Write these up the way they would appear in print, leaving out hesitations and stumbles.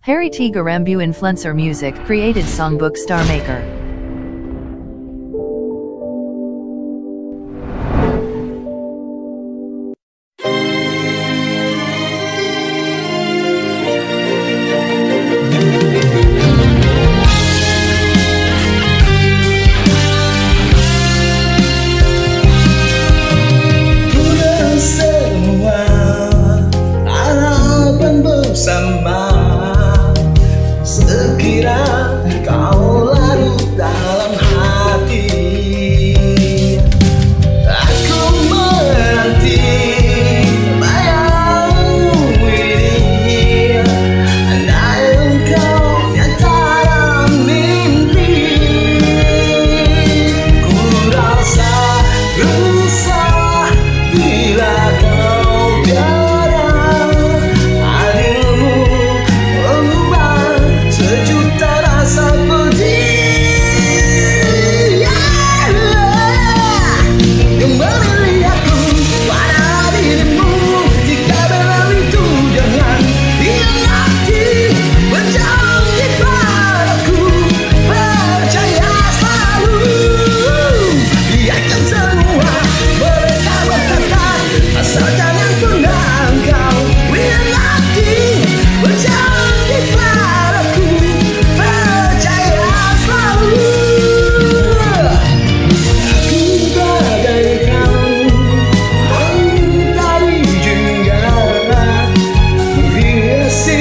Harry T. Garambu Influencer Music created songbook Star Maker. Sekira kau larut dalam hati, aku menanti bayangmu ini. Andai engkau nyata dalam mimpi, ku rasa resah bila kau tiada. Hadirmu mengubah sejuta rasa pedih, yang melihatku pada dirimu. Jika benar itu jangan hianati, berjanji padaku, percaya selalu. Biarkan semua mereka berkata, asal jangan pernah engkau hianati, berjanji padaku, percaya selalu. Aku bagaikan mentari jingga, menghiasi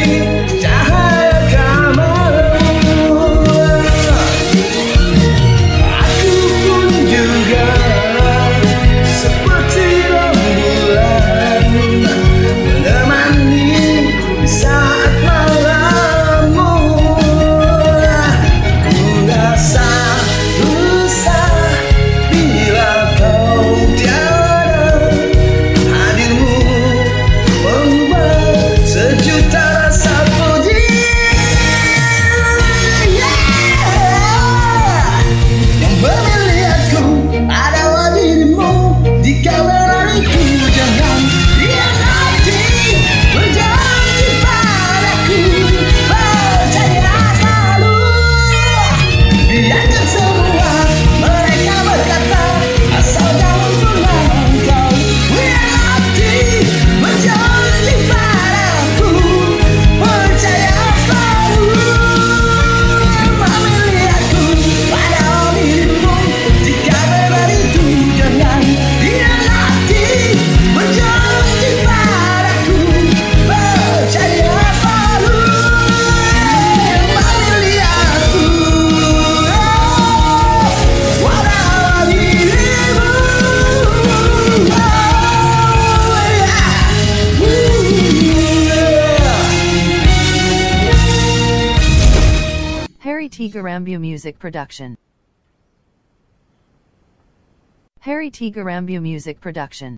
cahaya kamarmu. Aku pun juga seperti rembulan, menemani di saat malammu. Ku rasa resah bila kau tiada. Hadirmu mengubah sejuta rasa pedih, yang memilihatku adalah dirimu. Jika benar itu jangan hianati, berjanji padaku, percaya selalu. Biarkan semua mereka berkata, asal jangan pernah engkau hianati, berjanji padaku, percaya selalu. Memilihatku pada dirimu. Jika benar itu jangan hianati, berjanji padaku, percaya selalu. Memilihatku pada dirimu. Harry T. Garambu Music Production. Harry T. Garambu Music Production.